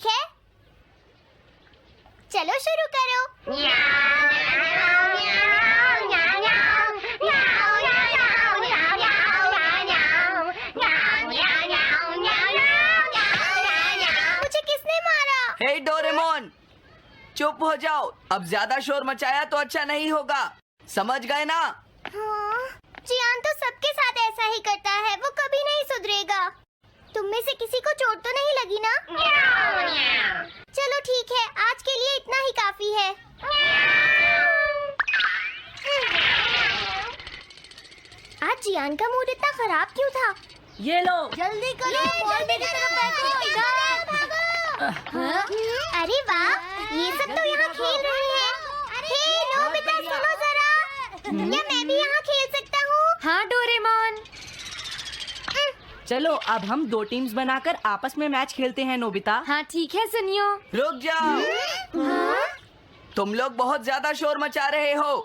ठीक है, चलो शुरू करो। मुझे किसने मारा? हे डोरेमोन, चुप हो जाओ। अब ज्यादा शोर मचाया तो अच्छा नहीं होगा, समझ गए ना? हाँ, जियान तो सबके साथ ऐसा ही करता है, वो कभी नहीं सुधरेगा। तुम में से किसी को चोट तो नहीं लगी ना? चलो ठीक है, आज के लिए इतना ही काफी है। आज जियान का मूड इतना खराब क्यों था? ये लो। जल्दी करो, जल्दी अरे वाह, ये सब तो यहाँ खेल रहे हैं। हे नोबिता, सुनो जरा, क्या मैं भी यहाँ खेल सकता हूँ? हाँ डोरेमोन। चलो अब हम 2 टीम्स बनाकर आपस में मैच खेलते हैं नोबिता। हाँ ठीक है सुनियो। रुक जाओ। तुम लोग बहुत ज्यादा शोर मचा रहे हो।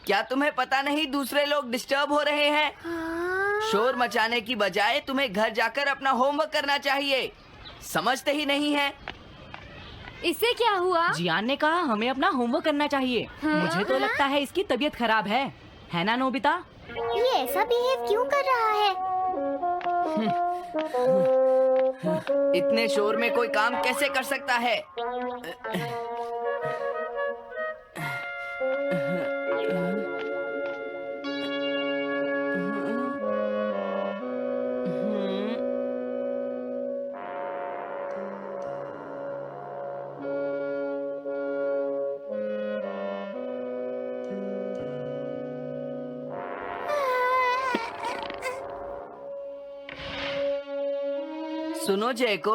क्या तुम्हें पता नहीं दूसरे लोग डिस्टर्ब हो रहे हैं? शोर मचाने की बजाय तुम्हें घर जाकर अपना होमवर्क करना चाहिए। समझते ही नहीं है। इससे क्या हुआ? जियान ने कहा हमें अपना होमवर्क करना चाहिए। मुझे तो लगता है इसकी तबीयत खराब है ना नोबिता? ये ऐसा बिहेव क्यों कर रहा है? इतने शोर में कोई काम कैसे कर सकता है? सुनो जयको,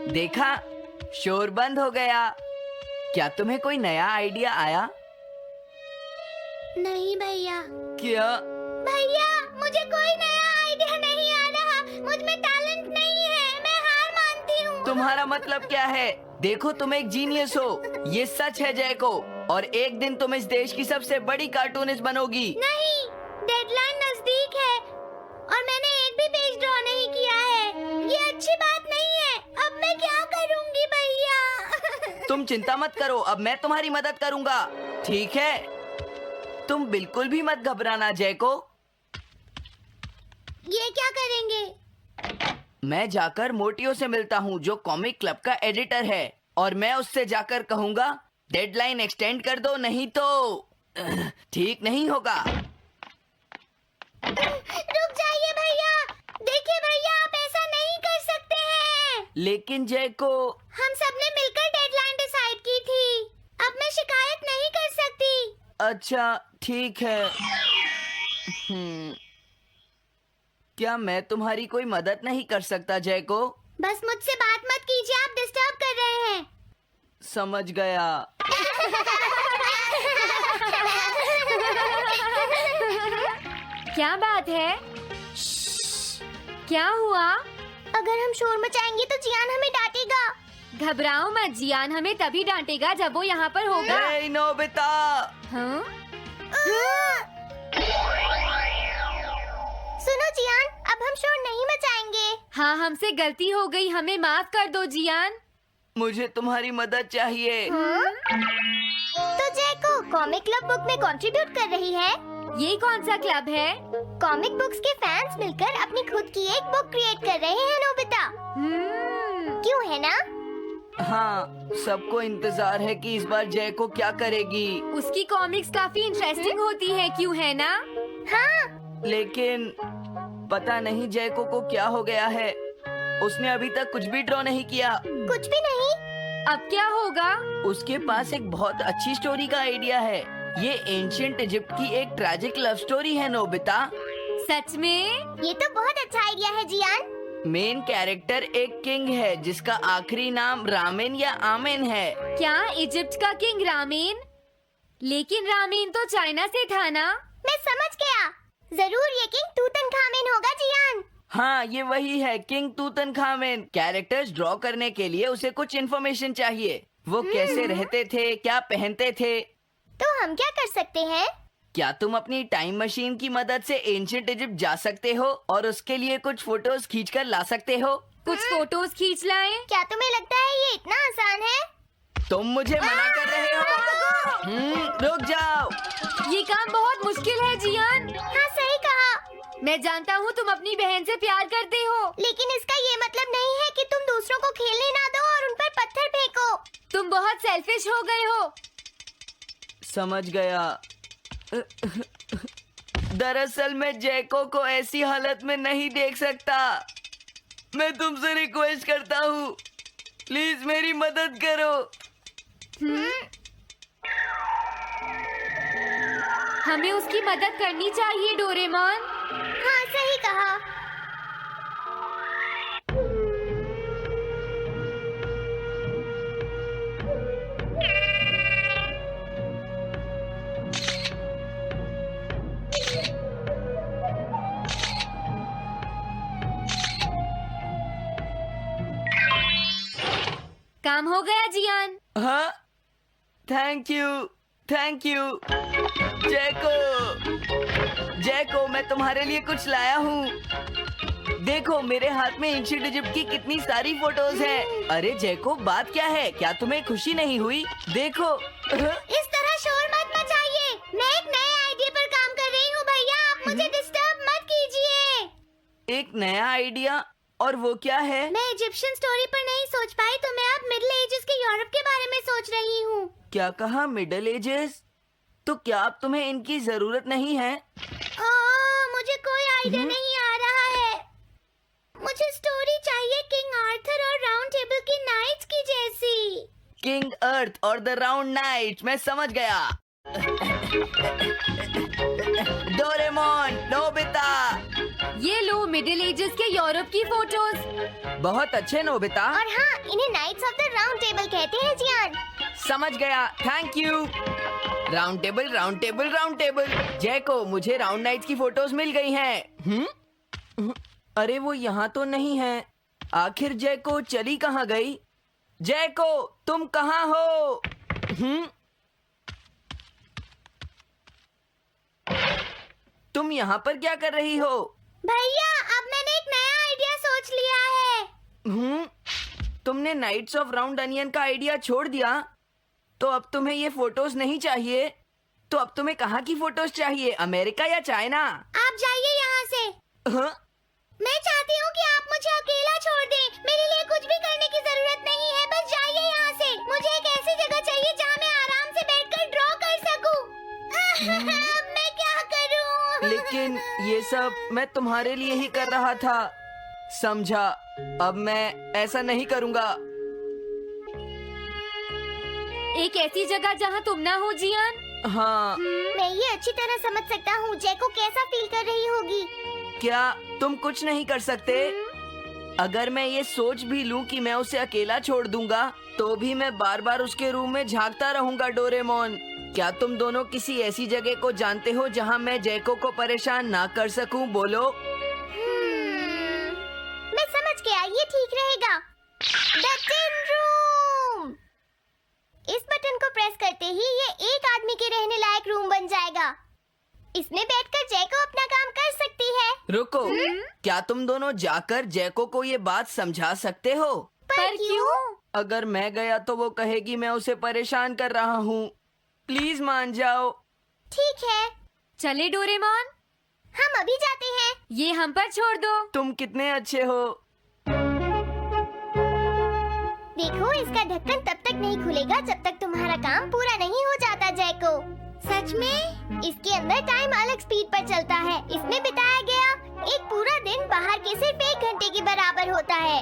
देखा शोर बंद हो गया। क्या तुम्हें कोई नया आइडिया आया? नहीं भैया। क्या? भैया, मुझे कोई नया आइडिया नहीं आ रहा। मुझ में टैलेंट नहीं है, मैं हार मानती हूँ। तुम्हारा मतलब क्या है? देखो तुम एक जीनियस हो, ये सच है जयको। और एक दिन तुम इस देश की सबसे बड़ी कार्टूनिस्ट बनोगी। नहीं, डेडलाइन नजदीक है और मैंने एक भी पेज ड्रॉ नहीं किया है। ये अच्छी बात नहीं है। अब मैं क्या करूँगी भैया? तुम चिंता मत करो, अब मैं तुम्हारी मदद करूंगा, ठीक है? तुम बिल्कुल भी मत घबराना जयको। ये क्या करेंगे? मैं जाकर मोटियो से मिलता हूँ, जो कॉमिक क्लब का एडिटर है, और मैं उससे जाकर कहूँगा डेडलाइन एक्सटेंड कर दो, नहीं तो ठीक नहीं होगा। रुक जाइए भैया। देखिए भैया, आप ऐसा नहीं कर सकते हैं। लेकिन जयको, हम सबने मिलकर डेडलाइन डिसाइड की थी। अब मैं शिकायत नहीं कर सकती। अच्छा ठीक है। क्या मैं तुम्हारी कोई मदद नहीं कर सकता जयको? बस मुझसे बात मत कीजिए, आप डिस्टर्ब कर रहे हैं। समझ गया। क्या बात है? क्या हुआ? अगर हम शोर मचाएंगे तो जियान हमें डांटेगा। घबराओ मत, जियान हमें तभी डांटेगा जब वो यहाँ पर होगा। हे नोबिता! हाँ? सुनो जियान, अब हम शोर नहीं मचाएंगे। हाँ हमसे गलती हो गई, हमें माफ कर दो जियान। मुझे तुम्हारी मदद चाहिए। तो जयको कॉमिक क्लब बुक में कंट्रीब्यूट कर रही है। ये कौन सा क्लब है? कॉमिक बुक्स के फैंस मिलकर अपनी खुद की एक बुक क्रिएट कर रहे हैं नोबिता। क्यों है ना? हाँ, सबको इंतजार है कि इस बार जयको क्या करेगी। उसकी कॉमिक्स काफी इंटरेस्टिंग होती है, क्यों है ना? हाँ। लेकिन पता नहीं जयको को क्या हो गया है। उसने अभी तक कुछ भी ड्रॉ नहीं किया। कुछ भी नहीं? अब क्या होगा? उसके पास एक बहुत अच्छी स्टोरी का आइडिया है। ये एंशिएंट इजिप्ट की एक ट्रैजिक लव स्टोरी है नोबिता। सच में? ये तो बहुत अच्छा आइडिया है जियान। मेन कैरेक्टर एक किंग है जिसका आखिरी नाम रामेन या आमेन है। क्या इजिप्ट का किंग रामेन? लेकिन रामेन तो चाइना से था ना? मैं समझ गया, जरूर ये किंग तूतनखामेन होगा जियान। हाँ, ये वही है, किंग तूतनखामेन। कैरेक्टर्स ड्रॉ करने के लिए उसे कुछ इन्फॉर्मेशन चाहिए। वो कैसे रहते थे, क्या पहनते थे। तो हम क्या कर सकते हैं? क्या तुम अपनी टाइम मशीन की मदद से एंशिएंट इजिप्ट जा सकते हो और उसके लिए कुछ फोटोज खींचकर ला सकते हो? कुछ फोटोज खींच लाएं? क्या तुम्हें लगता है ये इतना तुम मुझे मना कर रहे हो? रुक जाओ। ये काम बहुत मुश्किल है जियान। हाँ सही कहा। मैं जानता हूँ तुम अपनी बहन से प्यार करते हो, लेकिन इसका ये मतलब नहीं है कि तुम दूसरों को खेलने ना दो और उन पर पत्थर फेंको। तुम बहुत सेल्फिश हो गए हो। समझ गया। दरअसल मैं जैको को ऐसी हालत में नहीं देख सकता। मैं तुमसे रिक्वेस्ट करता हूँ, प्लीज मेरी मदद करो। हमें उसकी मदद करनी चाहिए डोरेमोन। हाँ सही कहा। काम हो गया जियान। हाँ, थैंक यू, थैंक यू। जैको, मैं तुम्हारे लिए कुछ लाया हूँ। देखो मेरे हाथ में एंशिएंट इजिप्ट की कितनी सारी फोटोज हैं। अरे जैको, बात क्या है? क्या तुम्हें खुशी नहीं हुई? देखो। इस तरह शोर मत मचाइए। मैं एक नए आइडिया पर काम कर रही हूँ भैया, आप मुझे डिस्टर्ब मत कीजिए। एक नया आइडिया? और वो क्या है? मैं इजिप्शियन स्टोरी पर नहीं सोच पाई तो मैं अब मिडिल एजेस के यूरोप के बारे में सोच रही हूँ। क्या कहा? Middle ages? तो क्या अब तुम्हें इनकी जरूरत नहीं है? मुझे कोई आइडिया नहीं आ रहा है। मुझे स्टोरी चाहिए किंग आर्थर और राउंड टेबल की नाइट्स की जैसी। किंग अर्थ और द राउंड नाइट, मैं समझ गया। Doraemon, Nobita. ये लो मिडिल एजेस के यूरोप की फोटोज। बहुत अच्छे नोबिता। और हाँ, इन्हें knights of the round table कहते हैं जियान। समझ गया, thank you. Round table, round table, round table. Jaiko, मुझे राउंड नाइट्स की फोटोज मिल गई हैं। अरे वो यहाँ तो नहीं है। आखिर जैको चली कहाँ गई? जैको, तुम कहाँ हो? तुम यहाँ पर क्या कर रही हो? भैया, अब मैंने एक नया आइडिया सोच लिया है। तुमने नाइट्स ऑफ राउंड अनियन का आइडिया छोड़ दिया? तो अब तुम्हें ये फोटोज नहीं चाहिए? तो अब तुम्हें कहाँ की फोटोज चाहिए? अमेरिका या चाइना? आप जाइए यहाँ से। हाँ? मैं चाहती हूँ कि आप मुझे अकेला छोड़ दें। मेरे लिए कुछ भी करने की जरूरत नहीं है, बस जाइए यहाँ से। मुझे एक ऐसी जगह चाहिए जहाँ मैं आराम से बैठकर ड्रॉ कर सकूँ। मैं क्या करूँ? लेकिन ये सब मैं तुम्हारे लिए ही कर रहा था, समझा? अब मैं ऐसा नहीं करूँगा। एक ऐसी जगह जहाँ तुम ना हो जियान। हाँ। मैं ये अच्छी तरह समझ सकता हूँ जैको कैसा फील कर रही होगी। क्या तुम कुछ नहीं कर सकते? अगर मैं ये सोच भी लूं कि मैं उसे अकेला छोड़ दूंगा, तो भी मैं बार बार उसके रूम में झांकता रहूंगा। डोरेमोन, क्या तुम दोनों किसी ऐसी जगह को जानते हो जहां मैं जैको को परेशान ना कर सकूं? बोलो। मैं समझ गया, ये ठीक रहेगा। The tin room. इस बटन को प्रेस करते ही ये एक आदमी के रहने लायक रूम बन जाएगा। इसमें बैठकर जैको अपना काम कर सकती है। रुको, क्या तुम दोनों जाकर जैको को ये बात समझा सकते हो? पर क्यों? अगर मैं गया तो वो कहेगी मैं उसे परेशान कर रहा हूँ। प्लीज मान जाओ। ठीक है, चले डोरेमोन, हम अभी जाते हैं। ये हम पर छोड़ दो। तुम कितने अच्छे हो। देखो, इसका ढक्कन तब तक नहीं खुलेगा जब तक तुम्हारा काम पूरा नहीं हो जाता जैको। सच में? इसके अंदर टाइम अलग स्पीड पर चलता है। इसमें बिताया गया एक पूरा दिन बाहर के सिर्फ 1 घंटे के बराबर होता है।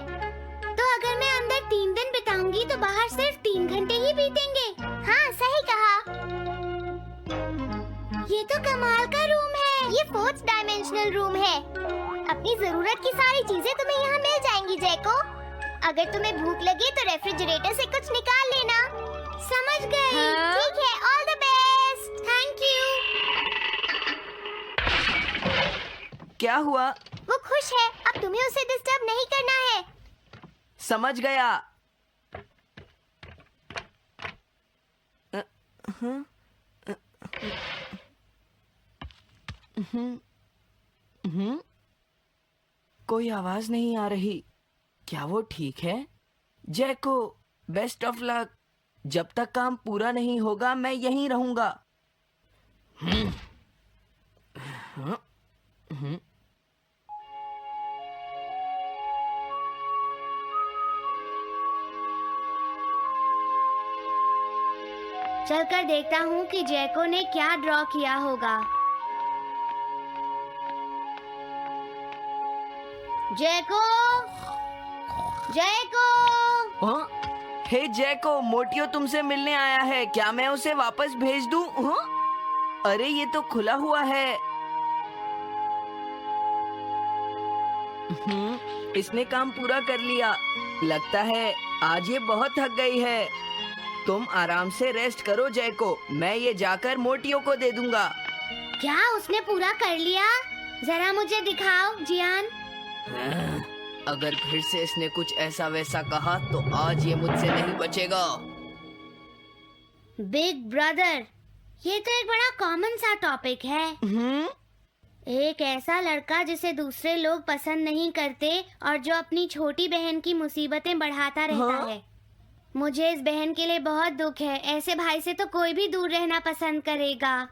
तो अगर मैं अंदर 3 दिन बिताऊंगी तो बाहर सिर्फ 3 घंटे ही बीतेंगे। हाँ सही कहा। ये तो कमाल का रूम है। ये 4th डायमेंशनल रूम है। अपनी जरूरत की सारी चीजें तुम्हें यहाँ मिल जाएंगी जैको। अगर तुम्हें भूख लगे तो रेफ्रिजरेटर से कुछ निकाल लेना। समझ गई? हाँ? ठीक है, all the best. Thank you. क्या हुआ? वो खुश है, अब तुम्हें उसे डिस्टर्ब नहीं करना है। समझ गया। कोई आवाज नहीं आ रही। क्या वो ठीक है? जैको, बेस्ट ऑफ लक। जब तक काम पूरा नहीं होगा मैं यहीं रहूंगा। चलकर देखता हूँ कि जैको ने क्या ड्रॉ किया होगा। जैको, जैको। हाँ? हे जैको, मोटियो तुमसे मिलने आया है, क्या मैं उसे वापस भेज दूं? हाँ? अरे ये तो खुला हुआ है। इसने काम पूरा कर लिया। लगता है आज ये बहुत थक गई है। तुम आराम से रेस्ट करो जैको, मैं ये जाकर मोटियो को दे दूंगा। क्या उसने पूरा कर लिया? जरा मुझे दिखाओ जियान। अगर फिर से इसने कुछ ऐसा वैसा कहा तो आज ये मुझसे नहीं बचेगा। बिग ब्रदर, ये तो एक बड़ा कॉमन सा टॉपिक है। एक ऐसा लड़का जिसे दूसरे लोग पसंद नहीं करते और जो अपनी छोटी बहन की मुसीबतें बढ़ाता रहता है। मुझे इस बहन के लिए बहुत दुख है। ऐसे भाई से तो कोई भी दूर रहना पसंद करेगा।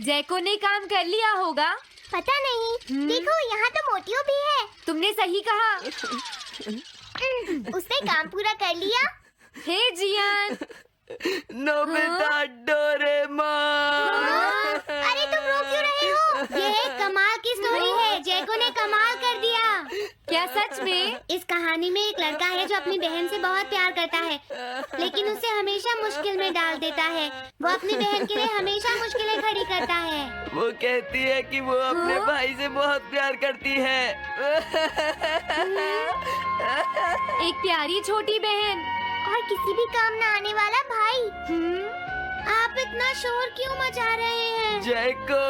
जैको ने काम कर लिया होगा। पता नहीं। देखो यहाँ तो मोटियो भी है। तुमने सही कहा। उसने काम पूरा कर लिया। Hey Gian. Nobita, Doraemon. अरे तुम रो क्यों रहे हो? ये एक कमाल की स्टोरी है। जैको ने कमाल कर दिया। क्या सच में? इस कहानी में एक लड़का है जो अपनी बहन से बहुत प्यार करता है, लेकिन उसे हमेशा मुश्किल में डाल देता है। वो अपनी बहन के लिए हमेशा मुश्किलें खड़ी करता है। वो कहती है कि वो अपने भाई से बहुत प्यार करती है। एक प्यारी छोटी बहन और किसी भी काम न आने वाला भाई। आप इतना शोर क्यों मचा रहे हैं? जैको,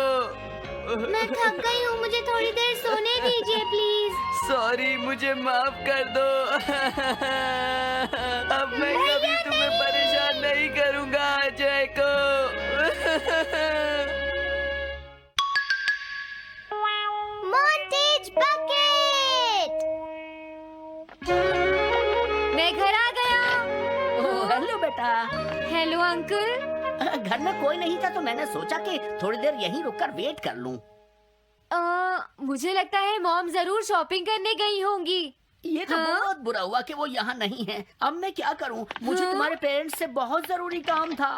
मैं थक गई हूँ, मुझे थोड़ी देर सोने दीजिए प्लीज। सॉरी, मुझे माफ कर दो। अब मैं कभी तुम्हें परेशान नहीं करूँगा जैको। Montage bucket. मैं घर आ गया। हेलो बेटा। Hello uncle. घर में कोई नहीं था तो मैंने सोचा कि थोड़ी देर यहीं रुककर वेट कर लूं। मुझे लगता है मॉम जरूर शॉपिंग करने गई होंगी। ये तो बहुत बुरा हुआ कि वो यहाँ नहीं है। अब मैं क्या करूं? मुझे तुम्हारे पेरेंट्स से बहुत जरूरी काम था।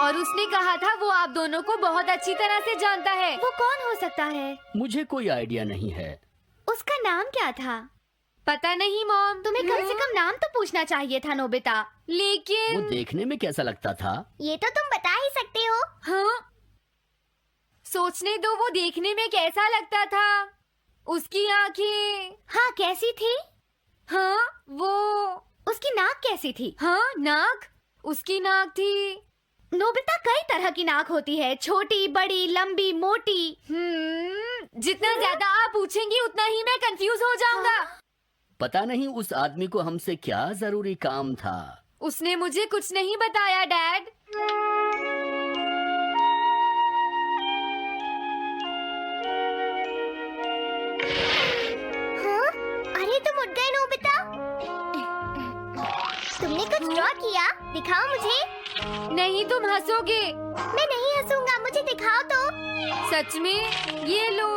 और उसने कहा था वो आप दोनों को बहुत अच्छी तरह से जानता है। वो कौन हो सकता है? मुझे कोई आइडिया नहीं है। उसका नाम क्या था? पता नहीं मॉम। तुम्हें कम से कम नाम तो पूछना चाहिए था नोबिता। वो लेकिन देखने में कैसा लगता था? ये तो तुम बता ही सकते हो। हाँ, सोचने दो वो देखने में कैसा लगता था। उसकी आंखें। हाँ, कैसी थी? हाँ, वो उसकी नाक कैसी थी? हाँ, नाक। उसकी नाक थी। नोबिता, कई तरह की नाक होती है, छोटी, बड़ी, लंबी, मोटी। जितना ज्यादा आप पूछेंगी उतना ही मैं कंफ्यूज हो जाऊंगा। पता नहीं उस आदमी को हमसे क्या जरूरी काम था। उसने मुझे कुछ नहीं बताया डैड। हाँ? अरे तुम उठ गए नोबिता। तुमने कुछ ड्रॉ किया? दिखाओ मुझे। नहीं, तुम हंसोगे। मैं नहीं हंसूंगा, मुझे दिखाओ तो। सच में? ये लो।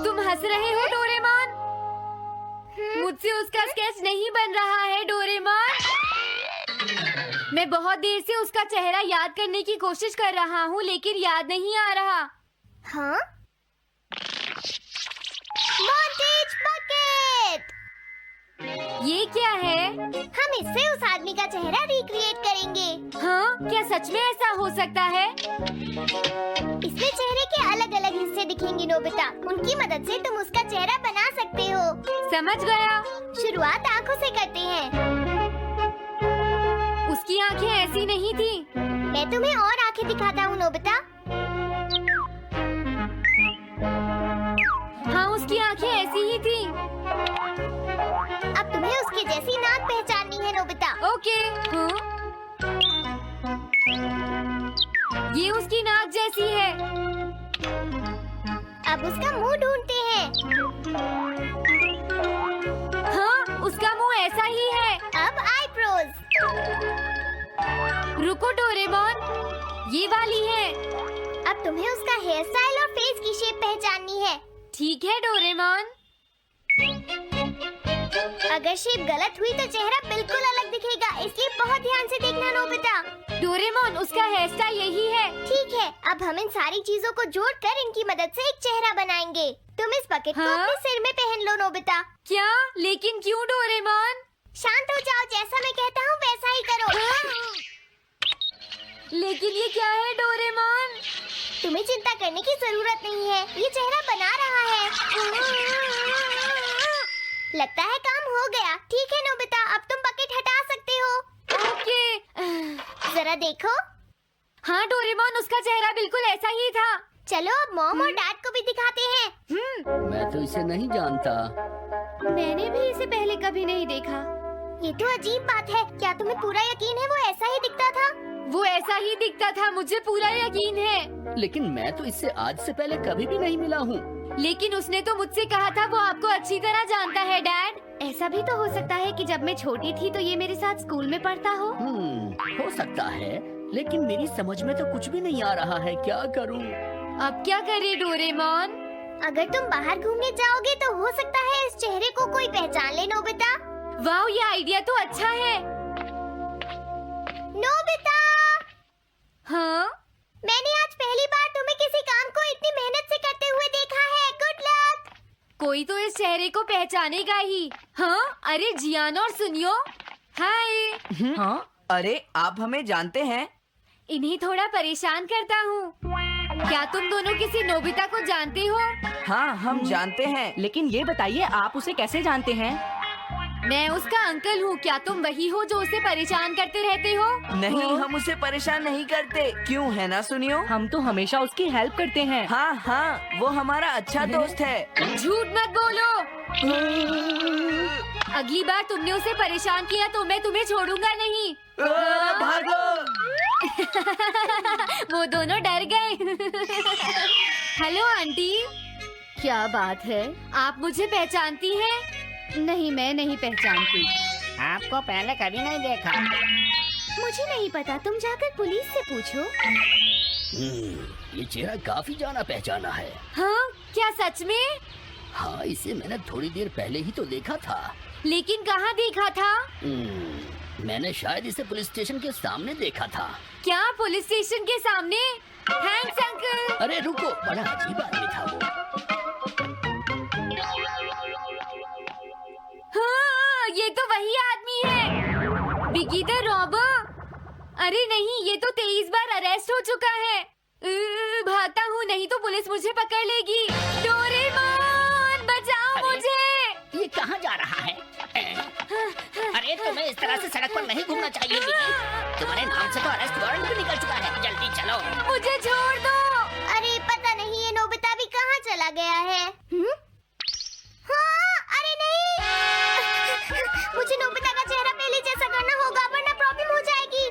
तुम हंस रहे हो डोरेमोन? मुझसे उसका स्केच नहीं बन रहा है डोरेमोन। मैं बहुत देर से उसका चेहरा याद करने की कोशिश कर रहा हूँ लेकिन याद नहीं आ रहा। हाँ? Montage bucket. ये क्या है? हम इससे उस आदमी का चेहरा रिक्रिएट करेंगे। हाँ, क्या सच में ऐसा हो सकता है? इसमें चेहरे के अलग अलग हिस्से दिखेंगे नोबिता। उनकी मदद से तुम उसका चेहरा बना सकते हो। समझ गया। शुरुआत आँखों से करते हैं। उसकी आंखें ऐसी नहीं थी। मैं तुम्हें और आंखें दिखाता हूँ नोबिता। हाँ, उसकी आंखें ऐसी ही थी। अब तुम्हें उसके जैसी नाक पहचाननी है नोबिता। ओके। हाँ? ये उसकी नाक जैसी है। अब उसका मुंह ढूंढते हैं। रुको डोरेमोन, ये वाली है। अब तुम्हें उसका हेयर स्टाइल और फेस की शेप पहचाननी है। ठीक है डोरेमोन। अगर शेप गलत हुई तो चेहरा बिल्कुल अलग दिखेगा, इसलिए बहुत ध्यान से देखना नोबिता। डोरेमोन, उसका हेयर स्टाइल यही है। ठीक है, अब हम इन सारी चीजों को जोड़कर इनकी मदद से एक चेहरा बनाएंगे। तुम इस बकेट को हाँ? अपने सिर में पहन लो नोबिता। क्या? लेकिन क्यों डोरेमोन? शांत हो जाओ, जैसा मैं कहता हूँ वैसा ही करो। लेकिन ये क्या है डोरेमोन? तुम्हें चिंता करने की जरूरत नहीं है, ये चेहरा बना रहा है। लगता है काम हो गया। ठीक है नोबिता, अब तुम बकेट हटा सकते हो। ओके। जरा देखो। हाँ डोरेमोन, उसका चेहरा बिल्कुल ऐसा ही था। चलो अब मॉम और डैड को भी दिखाते हैं। मैं तो इसे नहीं जानता। मैंने भी इसे पहले कभी नहीं देखा। ये तो अजीब बात है। क्या तुम्हें पूरा यकीन है वो ऐसा ही दिखता था? वो ऐसा ही दिखता था, मुझे पूरा यकीन है। लेकिन मैं तो इससे आज से पहले कभी भी नहीं मिला हूँ। लेकिन उसने तो मुझसे कहा था वो आपको अच्छी तरह जानता है डैड। ऐसा भी तो हो सकता है कि जब मैं छोटी थी तो ये मेरे साथ स्कूल में पढ़ता हो। हो सकता है, लेकिन मेरी समझ में तो कुछ भी नहीं आ रहा है। क्या करूँ? अब क्या करे डोरेमोन? अगर तुम बाहर घूमने जाओगे तो हो सकता है इस चेहरे को कोई पहचान ले नोबिता। वाह, ये आइडिया तो अच्छा है। नोबिता, हाँ? मैंने आज पहली बार तुम्हें किसी काम को इतनी मेहनत से करते हुए देखा है। Good luck. कोई तो इस चेहरे को पहचानेगा ही। हाँ? अरे जियान और सुनियो, हाय। हाँ? अरे आप हमें जानते हैं? इन्हें थोड़ा परेशान करता हूँ। क्या तुम दोनों किसी नोबिता को जानते हो? हाँ, हम जानते हैं। लेकिन ये बताइए आप उसे कैसे जानते हैं? मैं उसका अंकल हूँ। क्या तुम वही हो जो उसे परेशान करते रहते हो? नहीं, हम उसे परेशान नहीं करते। क्यों, है ना सुनियो? हम तो हमेशा उसकी हेल्प करते हैं। हाँ हाँ, वो हमारा अच्छा दोस्त है। झूठ मत बोलो। अगली बार तुमने उसे परेशान किया तो मैं तुम्हें छोड़ूंगा नहीं। भागो। वो दोनों डर गए। Hello aunty. क्या बात है? आप मुझे पहचानती हैं? नहीं, मैं नहीं पहचानती। आपको पहले कभी नहीं देखा। मुझे नहीं पता, तुम जाकर पुलिस से पूछो। ये चेहरा काफी जाना पहचाना है। हाँ? क्या सच में? हाँ, इसे मैंने थोड़ी देर पहले ही तो देखा था। लेकिन कहाँ देखा था? मैंने शायद इसे पुलिस स्टेशन के सामने देखा था। क्या पुलिस स्टेशन के सामने? Thanks uncle. अरे रुको, बड़ा अजीब आदमी था वो। हाँ, ये तो वही आदमी है, बिगी द रॉबर। अरे नहीं, ये तो 23 बार अरेस्ट हो चुका है। भागता हूँ, नहीं तो पुलिस मुझे पकड़ लेगी। डोरेमोन, बचाओ मुझे। ये कहाँ जा रहा है? अरे तुम्हें इस तरह से सड़क पर नहीं घूमना चाहिए बिगी। तुम्हारे नाम से तो अरेस्ट वारंट भी निकल चुका है। जल्दी चलो। मुझे छोड़ दो। अरे पता नहीं ये नोबिता भी कहाँ चला गया है। हाँ, अरे नहीं। मुझे नोबिता का चेहरा पहले जैसा करना होगा वरना प्रॉब्लम हो जाएगी।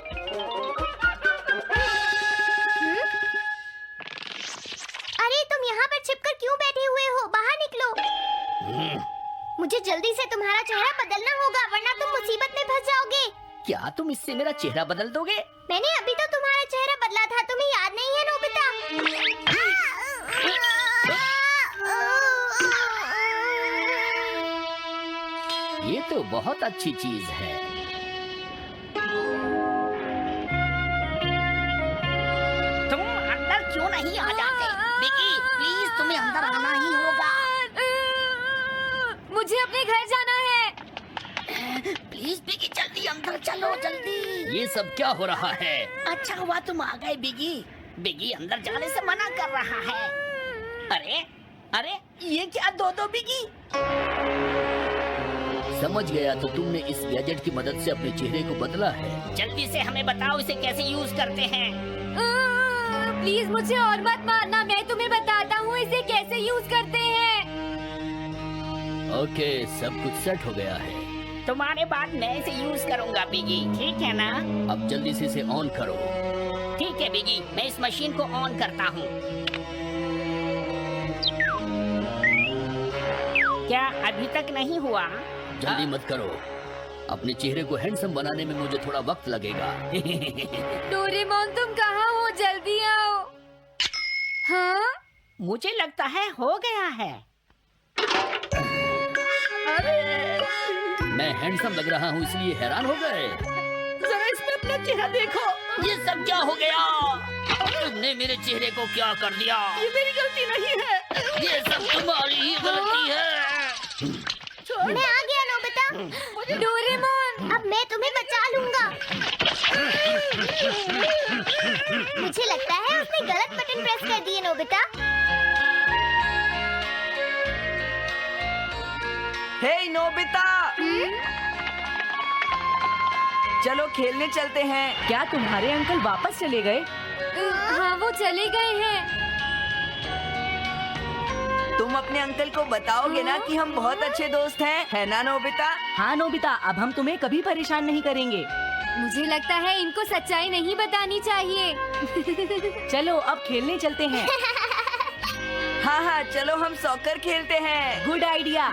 अरे तुम यहाँ पर छिपकर क्यों बैठे हुए हो? बाहर निकलो। मुझे जल्दी से तुम्हारा चेहरा बदलना होगा वरना तुम मुसीबत में फंस जाओगे। क्या तुम इससे मेरा चेहरा बदल दोगे? मैंने अभी तो तुम्हारा चेहरा बदला था, तुम्हें याद नहीं है नोबिता? ये तो बहुत अच्छी चीज है। तुम अंदर क्यों नहीं आ जाते? बिगी, प्लीज तुम्हें अंदर आना ही होगा। मुझे अपने घर जाना है। प्लीज बिगी, जल्दी अंदर चलो, जल्दी। ये सब क्या हो रहा है? अच्छा हुआ तुम आ गए बिगी। बिगी अंदर जाने से मना कर रहा है। अरे अरे, ये क्या दो बिगी? समझ गया, तो तुमने इस गैजेट की मदद से अपने चेहरे को बदला है। जल्दी से हमें बताओ इसे कैसे यूज करते हैं। प्लीज मुझे और मत मारना, मैं तुम्हें बताता हूँ इसे कैसे यूज करते हैं। ओके, सब कुछ सेट हो गया है। तुम्हारे बाद मैं इसे यूज करूंगा बिगी, ठीक है ना? अब जल्दी से इसे ऑन करो। ठीक है बिगी, मैं इस मशीन को ऑन करता हूँ। क्या अभी तक नहीं हुआ? जल्दी मत करो। अपने चेहरे को हैंडसम बनाने में मुझे थोड़ा वक्त लगेगा। डोरेमोन तुम कहाँ हो? जल्दी आओ। हाँ? मुझे लगता है हो गया है। मैं हैंडसम लग रहा हूँ इसलिए हैरान हो गए। जरा इसमें अपना चेहरा देखो। ये सब क्या हो गया? तुमने मेरे चेहरे को क्या कर दिया? ये मेरी गलती नहीं है। ये सब तुम्हारी ही गलती है। मैं आ गया नोबिता। डोरेमोन अब मैं तुम्हें बचा लूंगा। मुझे लगता है उसने गलत बटन प्रेस कर दिए नोबिता। हे नोबिता, चलो खेलने चलते हैं। क्या तुम्हारे अंकल वापस चले गए? हाँ वो चले गए हैं। तुम अपने अंकल को बताओगे ना कि हम बहुत अच्छे दोस्त हैं, है ना नोबिता? हाँ नोबिता, अब हम तुम्हें कभी परेशान नहीं करेंगे। मुझे लगता है इनको सच्चाई नहीं बतानी चाहिए। चलो अब खेलने चलते हैं। हाँ हाँ, चलो हम सॉकर खेलते हैं। Good idea.